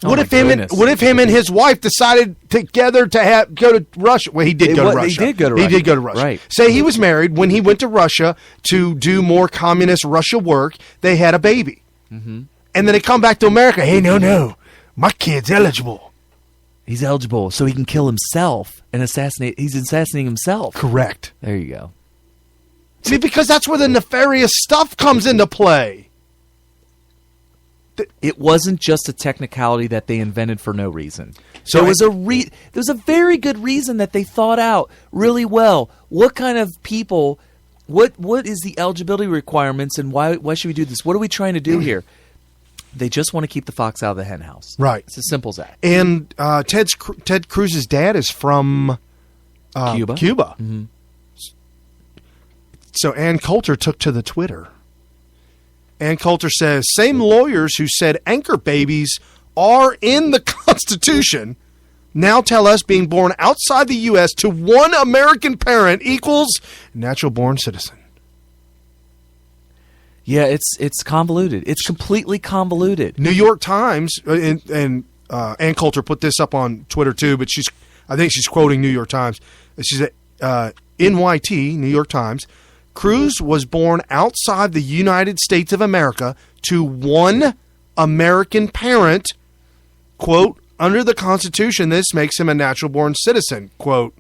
What if him and his wife decided together to go to Russia? Well, he did go to Russia. He did go to Russia. Right. Say he was married. When he went to Russia to do more communist Russia work, they had a baby. Mm-hmm. And then they come back to America. Hey, no, my kid's eligible. He's eligible, so he can kill himself and assassinate. He's assassinating himself. Correct. There you go. See, because that's where the nefarious stuff comes into play. It wasn't just a technicality that they invented for no reason. So there was a very good reason that they thought out really well. What kind of people? What is the eligibility requirements, and why should we do this? What are we trying to do here? They just want to keep the fox out of the hen house. Right. It's as simple as that. And Ted Cruz's dad is from Cuba. Mm-hmm. So Ann Coulter took to the Twitter. Ann Coulter says, same lawyers who said anchor babies are in the Constitution now tell us being born outside the U.S. to one American parent equals natural-born citizen. Yeah, it's convoluted. It's completely convoluted. New York Times, and Ann Coulter put this up on Twitter too, but I think she's quoting New York Times. She said, NYT, New York Times, Cruz was born outside the United States of America to one American parent, quote, under the Constitution, this makes him a natural-born citizen, quote,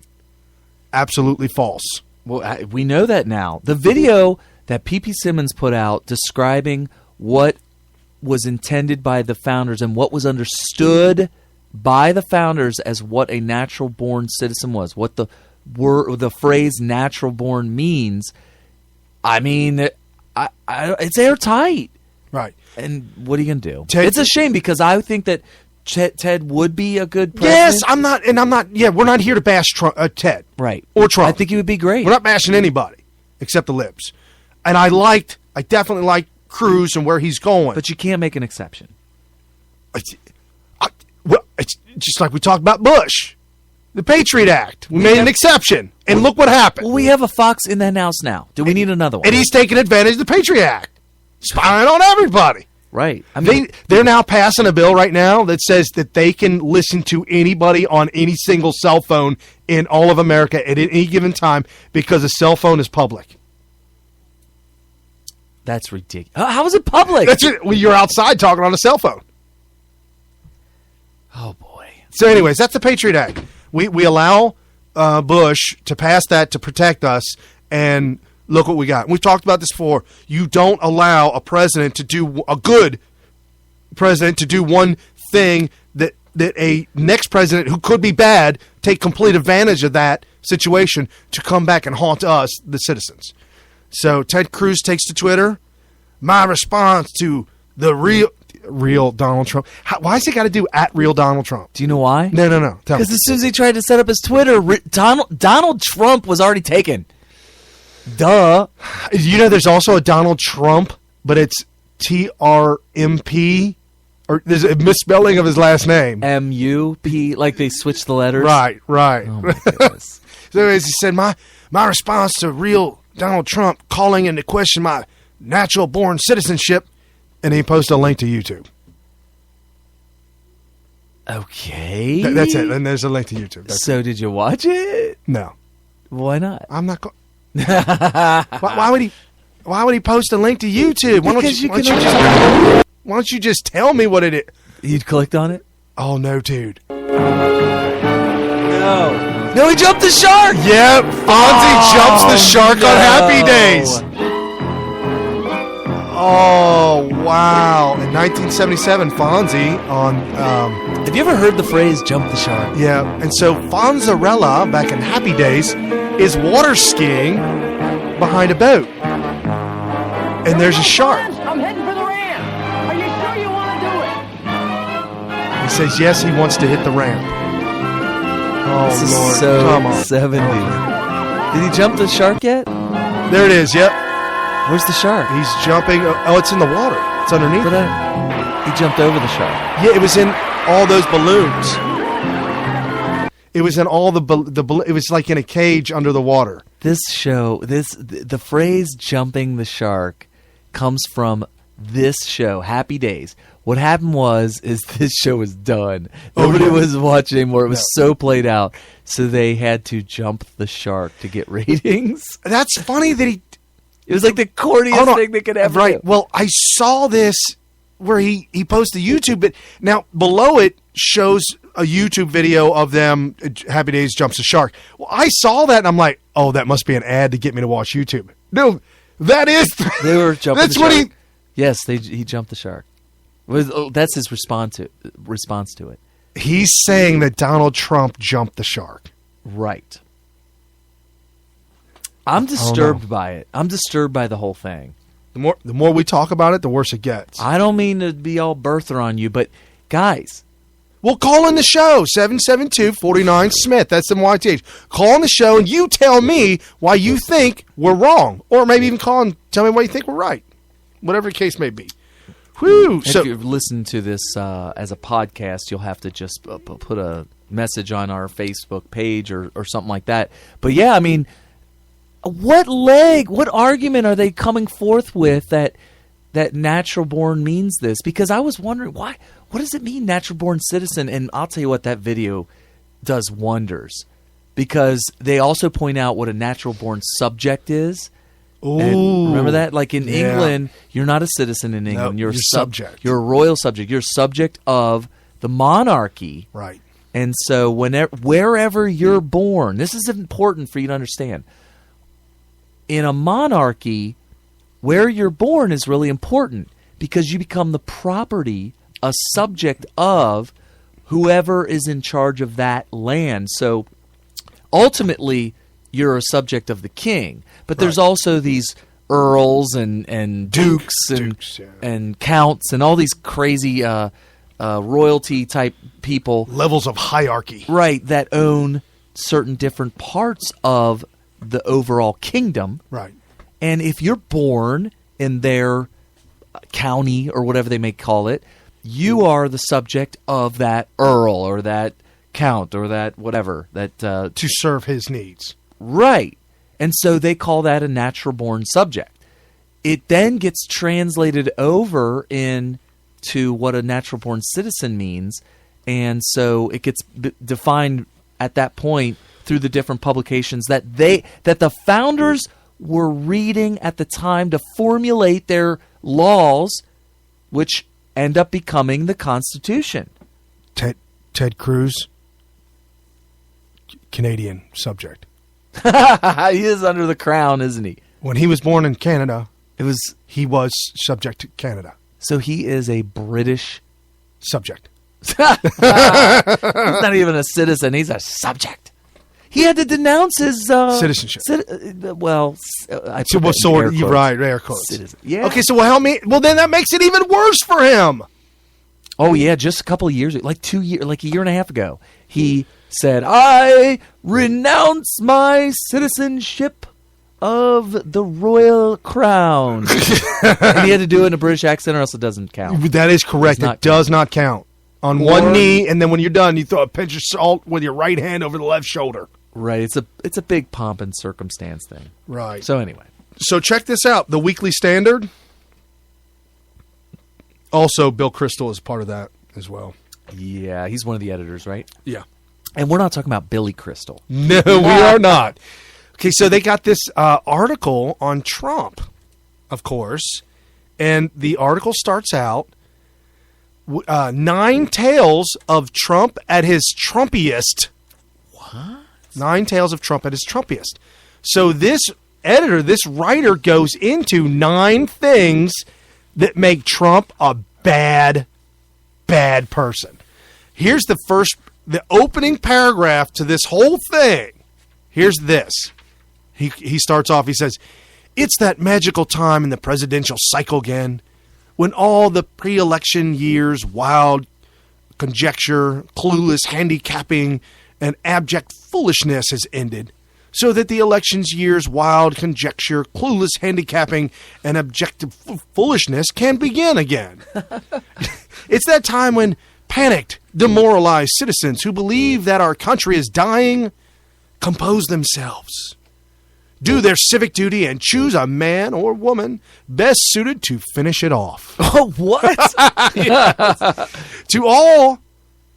absolutely false. Well, we know that now. The video that P.P. Simmons put out describing what was intended by the founders and what was understood by the founders as what a natural-born citizen was, what the phrase natural-born means. I mean, it's airtight. Right. And what are you going to do? It's a shame because I think that Ted would be a good president. Yes, I'm not. Yeah, we're not here to bash Ted. Right. Or Trump. I think he would be great. We're not bashing anybody except the libs. And I definitely like Cruz and where he's going. But you can't make an exception. It's just like we talked about Bush. The Patriot Act. We made an exception. And look what happened. Well, we have a fox in that house now. Do we need another one? And he's taking advantage of the Patriot Act. Spying on everybody. Right. I mean, they're now passing a bill right now that says that they can listen to anybody on any single cell phone in all of America at any given time because a cell phone is public. That's ridiculous. How is it public? That's it. Well, you're outside talking on a cell phone. Oh, boy. So anyways, that's the Patriot Act. We allow Bush to pass that to protect us, and look what we got. We've talked about this before. You don't allow a president to do a good president to do one thing that a next president who could be bad take complete advantage of that situation to come back and haunt us, the citizens. So Ted Cruz takes to Twitter. My response to the real Donald Trump. Why has he got to do at real Donald Trump? Do you know why? No. Because as soon as he tried to set up his Twitter, Donald Trump was already taken. Duh. You know, there's also a Donald Trump, but it's TRMP, or there's a misspelling of his last name. MUP, like they switched the letters. Right. Oh my goodness. So anyways, he said, my response to real Donald Trump calling into question my natural-born citizenship, and he posted a link to YouTube. Okay. That's it. And there's a link to YouTube. So did you watch it? No. Why not? I'm not going. Why would he post a link to YouTube? Why don't you just tell me what it is? You'd clicked on it? Oh no, dude. No, he jumped the shark. Yep, Fonzie jumps the shark on Happy Days. Oh wow! In 1977, Fonzie on. Have you ever heard the phrase "jump the shark"? Yeah, and so Fonzarella back in Happy Days is water skiing behind a boat, and there's a shark. I'm heading for the ramp. Are you sure you want to do it? He says yes, he wants to hit the ramp. Oh This Lord, is so come on. 70s. Did he jump the shark yet? There it is. Yep, Where's the shark? he's jumping. Oh, it's in the water. It's underneath. He jumped over the shark. Yeah, it was in all those balloons. It was in all the it was like in a cage under the water. This show, the phrase "jumping the shark" comes from this show, Happy Days, What happened is this show was done. Oh, Nobody yeah. was watching anymore. It was so played out. So they had to jump the shark to get ratings. That's funny that he. It was like the corniest Hold on. thing they could ever Right. do. Well, I saw this where he posted YouTube, but now below it shows a YouTube video of them. Happy Days jumps a shark. Well, I saw that and I'm like, oh, that must be an ad to get me to watch YouTube. No, that is. They were jumping That's the what shark. he. Yes, he jumped the shark. That's his response to it. He's saying that Donald Trump jumped the shark. Right. I'm disturbed by it. I'm disturbed by the whole thing. The more we talk about it, the worse it gets. I don't mean to be all birther on you, but guys, Well, call in the show, 772-49-SMITH. That's MYTH. Call in the show and you tell me why you think we're wrong. Or maybe even call and tell me why you think we're right. Whatever the case may be. Whew. if you've listened to this as a podcast, you'll have to just put a message on our Facebook page or something like that. But yeah, I mean, what argument are they coming forth with that natural born means this? Because I was wondering, what does it mean, natural born citizen? And I'll tell you what, that video does wonders. Because they also point out what a natural born subject is. And remember that? Like in England, you're not a citizen in England. No, you're a subject. You're a royal subject. You're a subject of the monarchy. Right. And so wherever you're born, this is important for you to understand. In a monarchy, where you're born is really important because you become the property, a subject of whoever is in charge of that land. So ultimately, you're a subject of the king. But there's also these earls and dukes and counts and all these crazy royalty type people. Levels of hierarchy. Right, that own certain different parts of the overall kingdom. Right. And if you're born in their county or whatever they may call it, you are the subject of that earl or that count or that whatever. To serve his needs. Right. And so they call that a natural born subject. It then gets translated over into what a natural born citizen means. And so it gets defined at that point through the different publications that the founders were reading at the time to formulate their laws, which end up becoming the Constitution. Ted Cruz, Canadian subject. He is under the crown, isn't he? When he was born in Canada, he was subject to Canada. So he is a British Subject. He's not even a citizen. He's a subject. He had to denounce his Citizenship. I So, put that in air quotes. you're right, air quotes. Citizen. Yeah. Okay, so help me. Well, then that makes it even worse for him. Oh yeah, just a couple of years, like a year and a half ago, he said, "I renounce my citizenship of the royal crown," and he had to do it in a British accent, or else it doesn't count. That is correct. It does not count. On one knee, and then when you're done, you throw a pinch of salt with your right hand over the left shoulder. Right. It's a big pomp and circumstance thing. Right. So anyway. So check this out. The Weekly Standard. Also, Bill Kristol is part of that as well. Yeah, he's one of the editors, right? Yeah. And we're not talking about Billy Crystal. No, we are not. Okay, so they got this article on Trump, of course, and the article starts out, 9 tales of Trump at his Trumpiest. What? 9 tales of Trump at his Trumpiest. So this editor, this writer goes into 9 things that make Trump a bad person. Here's the opening paragraph to this whole thing. Here's this. He starts off, he says, "It's that magical time in the presidential cycle again, when all the pre-election years' wild conjecture, clueless handicapping, and abject foolishness has ended, so that the election's year's wild conjecture, clueless handicapping, and objective foolishness can begin again. It's that time when panicked, demoralized citizens who believe that our country is dying compose themselves, do their civic duty and choose a man or woman best suited to finish it off. Oh, what? To all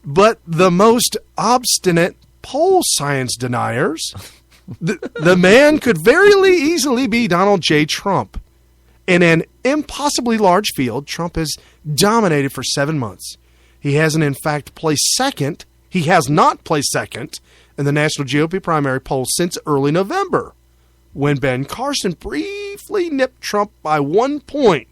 but the most obstinate poll science deniers, the man could very easily be Donald J. Trump. In an impossibly large field, Trump has dominated for 7 months. He hasn't, in fact, placed second. He has not placed second in the national GOP primary poll since early November, when Ben Carson briefly nipped Trump by 1 point.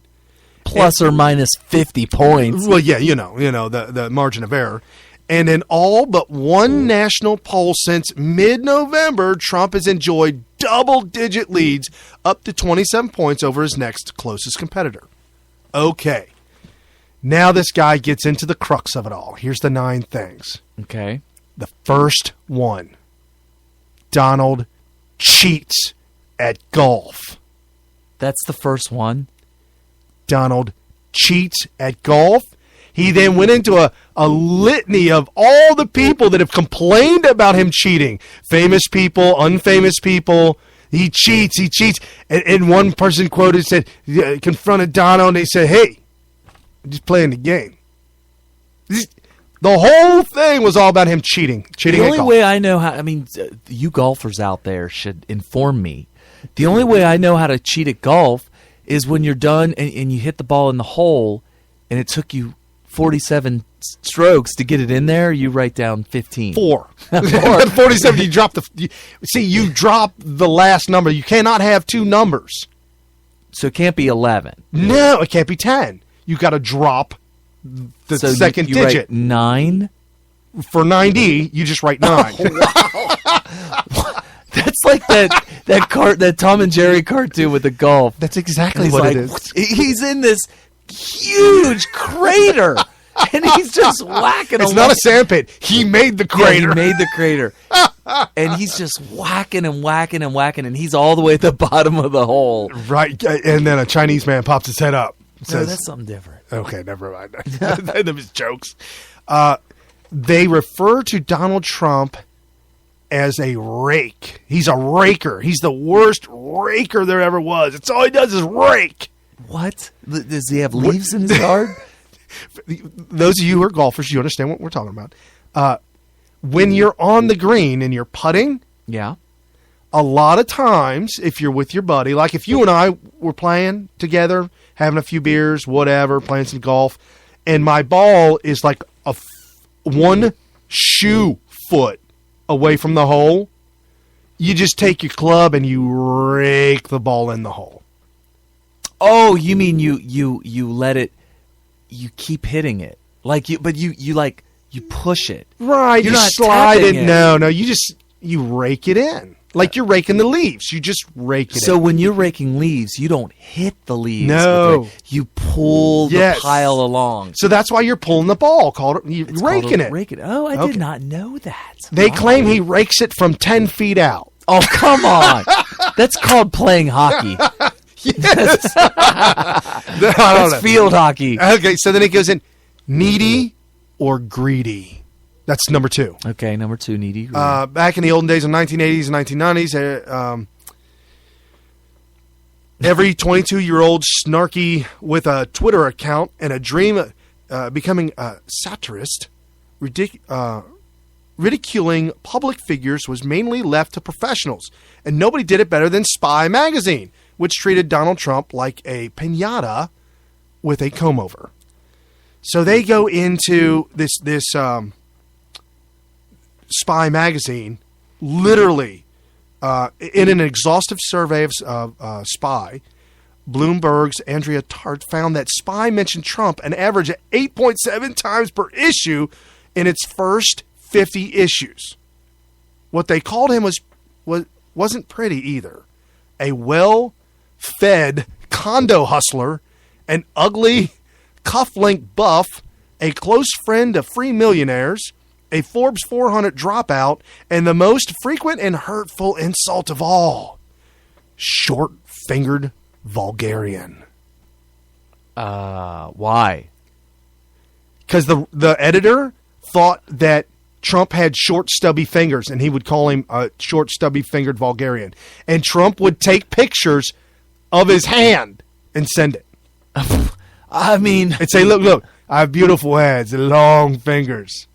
Plus or minus 50 points. Well, yeah, the margin of error. And in all but one national poll since mid-November, Trump has enjoyed double-digit leads up to 27 points over his next closest competitor. Okay. Now this guy gets into the crux of it all. Here's the 9 things. Okay. The first one. Donald cheats at golf. That's the first one. Donald cheats at golf. He then went into a litany of all the people that have complained about him cheating. Famous people, unfamous people. He cheats. And one person quoted, said, confronted Donald, and they said, hey, I'm just playing the game. The whole thing was all about him cheating. The only way I know how, you golfers out there should inform me. The only way I know how to cheat at golf is when you're done and you hit the ball in the hole and it took you 47 strokes to get it in there, you write down 15. 4. 47, you drop you drop the last number. You cannot have 2 numbers. So it can't be 11. No, it can't be 10. You got to drop the second you digit. Write 9? For 90, you just write 9. Oh, wow. That's like that Tom and Jerry cartoon with the golf. That's exactly what it is. He's in this huge crater, and he's just whacking. It's not a sandpit. He made the crater. Yeah, he made the crater, and he's just whacking and whacking and whacking, and he's all the way at the bottom of the hole. Right, and then a Chinese man pops his head up. No, that's something different. Okay, never mind. Them is jokes. They refer to Donald Trump as a rake. He's a raker. He's the worst raker there ever was. It's all he does is rake. What? Does he have leaves in his yard? Those of you who are golfers, you understand what we're talking about. When you're on the green and you're putting, yeah, a lot of times, if you're with your buddy, like if you and I were playing together, having a few beers, whatever, playing some golf, and my ball is like one shoe foot away from the hole, you just take your club and you rake the ball in the hole. Oh, you mean you let it, you keep hitting it but you push it, right? You're you not slide it. it. No, you rake it in like you're raking the leaves. You just rake it. So in. when you're raking leaves, you don't hit the leaves. No, you pull the pile along. So that's why you're pulling the ball. You're raking it. Rake it. Oh, I did not know that. They claim he rakes it from 10 feet out. Oh, come on! That's called playing hockey. Yes. That's field hockey. Okay, so then it goes in needy or greedy. That's number 2. Okay, number 2, needy. Back in the olden days of 1980s and 1990s, every 22-year-old snarky with a Twitter account and a dream of becoming a satirist, ridiculing public figures was mainly left to professionals, and nobody did it better than Spy magazine, which treated Donald Trump like a piñata with a comb-over. So they go into this Spy magazine, literally, in an exhaustive survey of Spy, Bloomberg's Andrea Tart found that Spy mentioned Trump an average of 8.7 times per issue in its first 50 issues. What they called him wasn't pretty either. A well-fed condo hustler, an ugly cufflink buff, a close friend of free millionaires, a Forbes 400 dropout, and the most frequent and hurtful insult of all, short-fingered vulgarian. Why? Because the editor thought that Trump had short, stubby fingers, and he would call him a short, stubby-fingered vulgarian. And Trump would take pictures of his hand and send it. I mean, And say, look, I have beautiful hands and long fingers.